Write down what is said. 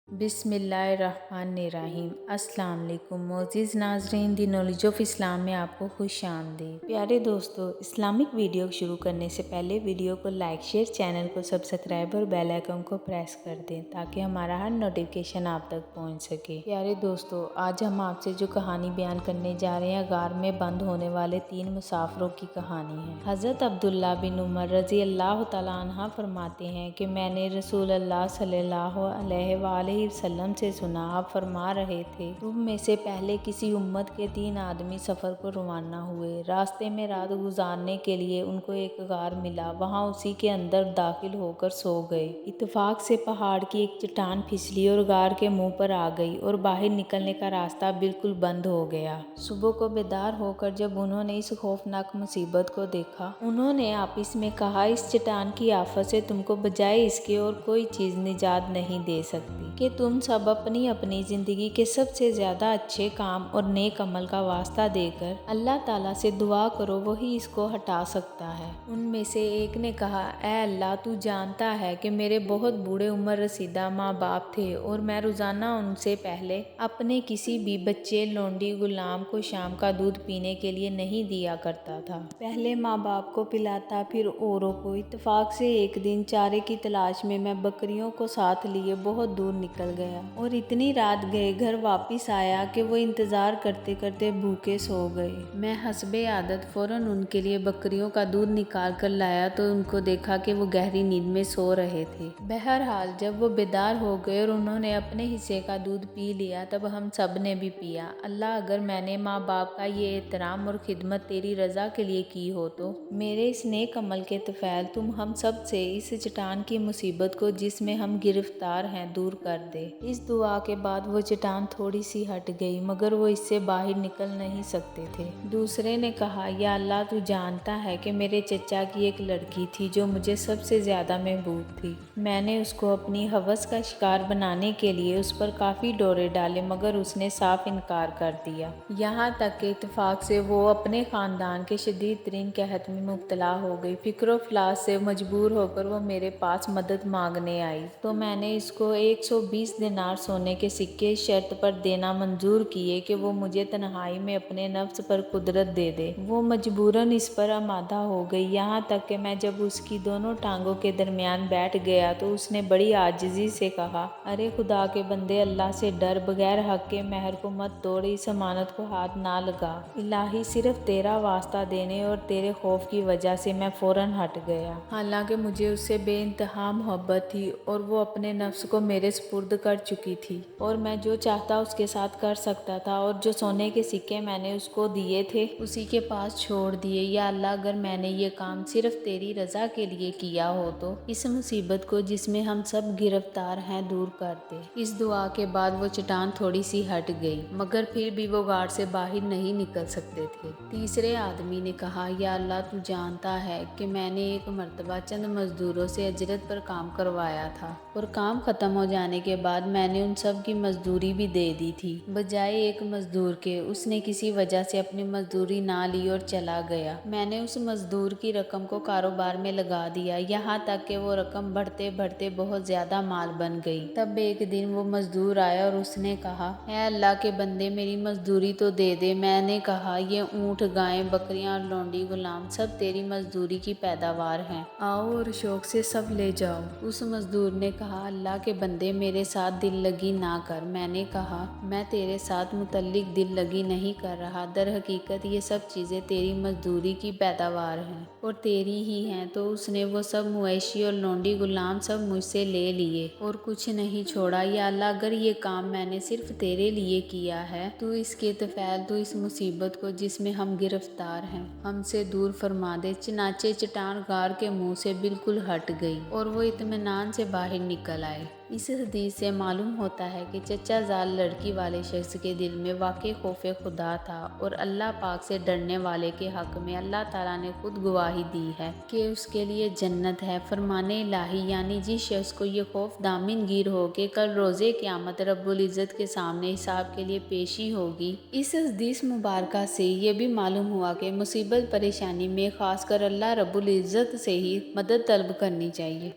बिस्मिल्लाहिर्रहमानिर्रहीम। अस्सलाम वालेकुम मोअज़्ज़िज़ नाज़रीन, दी नॉलेज ऑफ इस्लाम में आपको खुश आमदीद। प्यारे दोस्तों, इस्लामिक वीडियो शुरू करने से पहले वीडियो को लाइक, शेयर, चैनल को सब्सक्राइब और बेल आइकन को प्रेस कर दें ताकि हमारा हर नोटिफिकेशन आप तक पहुंच सके। प्यारे दोस्तों, आज हम आपसे जो कहानी बयान करने जा रहे हैं, गार में बंद होने वाले 3 मुसाफिरों की कहानी है। हज़रत अब्दुल्ला बिन उमर रज़ी अल्लाह तआला अन्हा फरमाते हैं कि मैंने रसूल अल्लाह सल्लल्लाहु अलैहि वसल्लम से सुना, आप फरमा रहे थे, तुम में से पहले किसी उम्मत के 3 आदमी सफ़र को रवाना हुए। रास्ते में रात गुजारने के लिए उनको एक गार मिला, वहाँ उसी के अंदर दाखिल होकर सो गए। इत्तेफाक से पहाड़ की एक चट्टान फिसली और गार के मुंह पर आ गई और बाहर निकलने का रास्ता बिल्कुल बंद हो गया। सुबह को बेदार होकर जब उन्होंने इस खौफनाक मुसीबत को देखा, उन्होंने आपस में कहा, इस चट्टान की आफत से तुमको बजाय इसके और कोई चीज़ निजात नहीं दे सकती कि तुम सब अपनी अपनी ज़िंदगी के सबसे ज़्यादा अच्छे काम और नेक अमल का वास्ता देकर अल्लाह ताला से दुआ करो, वही इसको हटा सकता है। उनमें से एक ने कहा, ऐ अल्लाह, तू जानता है कि मेरे बहुत बूढ़े उम्र रसीदा माँ बाप थे और मैं रोज़ाना उनसे पहले अपने किसी भी बच्चे, लोंडी, गुलाम को शाम का दूध पीने के लिए नहीं दिया करता था। पहले माँ बाप को पिलाता, फिर औरों को। इत्तेफाक से एक दिन चारे की तलाश में मैं बकरियों को साथ लिए बहुत दूर निकल गया और इतनी रात गए घर वापिस आया कि वो इंतज़ार करते करते भूखे सो गए। मैं हस्बे आदत फ़ौरन उनके लिए बकरियों का दूध निकाल कर लाया तो उनको देखा कि वो गहरी नींद में सो रहे थे। बहरहाल जब वो बेदार हो गए और उन्होंने अपने हिस्से का दूध पी लिया, तब हम सब ने भी पिया। अल्लाह, अगर मैंने माँ बाप का ये एहतराम और खिदमत तेरी रज़ा के लिए की हो तो मेरे इस नेक अमल के तफ़ैल तुम हम सब से इस चट्टान की मुसीबत को जिसमें हम गिरफ्तार हैं दूर कर दे। इस दुआ के बाद वो चट्टान थोड़ी सी हट गई, मगर वो इससे बाहर निकल नहीं सकते थे। दूसरे ने कहा, या अल्लाह, तू जानता है कि मेरे चचा की एक लड़की थी जो मुझे सबसे ज़्यादा महबूब थी। मैंने उसको अपनी हवस का शिकार बनाने के लिए उस पर काफ़ी डोरे डाले, मगर उसने साफ इनकार कर दिया। यहाँ तक कि इत्तेफाक से वो अपने ख़ानदान के शदीद तरीन कहत में मुब्तला हो गई। फ़िक्र फ़िलास से मजबूर होकर वो मेरे पास मदद मांगने आई तो मैंने इसको 120 दिनार सोने के सिक्के शर्त पर देना मंजूर किए कि वो मुझे तन्हाई में अपने नफ्स पर कुदरत दे दे। वो मजबूरन इस पर आमादा हो गई, यहाँ तक कि मैं जब उसकी दोनों टांगों के दरमियान बैठ गया तो उसने बड़ी आजिज़ी से कहा, अरे खुदा के बंदे, अल्लाह से डर, बगैर हक के महर को मत तोड़, इस अमानत को हाथ ना लगा। इलाही, सिर्फ तेरा वास्ता देने और तेरे खौफ की वजह से मैं फ़ौरन हट गया। हालांकि मुझे उससे बेइंतहा मोहब्बत थी और वो अपने नफ्स को मेरे सुपुर्द कर चुकी थी और मैं जो चाहता उसके साथ कर सकता था, और जो सोने के सिक्के मैंने उसको दिए थे उसी के पास छोड़ दिए। या अल्लाह, अगर मैंने ये काम सिर्फ तेरी रज़ा के लिए किया हो तो इस मुसीबत को जिसमें हम सब गिरफ्तार हैं दूर कर दे। इस दुआ के बाद वो चट्टान थोड़ी सी हट गई, मगर फिर भी वो गाड़ से बाहर नहीं निकल सकते थे। तीसरे आदमी ने कहा, या अल्लाह, तू जानता है कि मैंने एक मर्तबा चंद मजदूरों से अजरत पर काम करवाया था और काम ख़त्म हो जाने के बाद मैंने उन सब की मजदूरी भी दे दी थी। बजाय एक मजदूर के उसने किसी वजह से अपनी मजदूरी ना ली और चला गया। मैंने उस मजदूर की रकम को कारोबार में लगा दिया, यहाँ तक कि वो रकम बढ़ते बढ़ते बहुत ज़्यादा माल बन गई। तब एक दिन वो मजदूर आया और उसने कहा, ऐ अल्लाह के बंदे, मेरी मजदूरी तो दे दे। मैंने कहा, ये ऊँट, गायें, बकरियाँ और लौंडी गुलाम सब तेरी मजदूरी की पैदावार हैं, आओ और शौक से सब ले जाओ। उस मजदूर ने कहा, अल्लाह के बंदे, मेरे साथ दिल लगी ना कर। मैंने कहा, मैं तेरे साथ मुतल्लिक दिल लगी नहीं कर रहा, दर हकीकत ये सब चीज़ें तेरी मजदूरी की पैदावार हैं और तेरी ही हैं। तो उसने वो सब मवेशी और लौंडी गुलाम सब मुझसे ले लिए और कुछ नहीं छोड़ा। या अल्लाह, अगर ये काम मैंने सिर्फ तेरे लिए किया है तो इसके तफ़ैल तो इस मुसीबत को जिसमें हम गिरफ्तार हैं हमसे दूर फरमा दे। चनाचे चट्टान गार के मुंह से बिल्कुल हट गई और वो इत्मीनान से बाहर निकल आए। इस हदीस से मालूम होता है कि चचा ज़ाल लड़की वाले शख्स के दिल में वाकई खौफ खुदा था और अल्लाह पाक से डरने वाले के हक़ में अल्लाह ताला ने खुद गवाही दी है कि उसके लिए जन्नत है। फरमाने इलाही, यानी जिस शख्स को ये खौफ दामिनगीर हो कि कल रोज़े क़यामत रब्बुल इज़्ज़त के सामने हिसाब के लिए पेशी होगी, इस हदीस मुबारका से ये भी मालूम हुआ कि मुसीबत परेशानी में ख़ासकर अल्लाह रब्बुल इज़्ज़त से ही मदद तलब करनी चाहिए।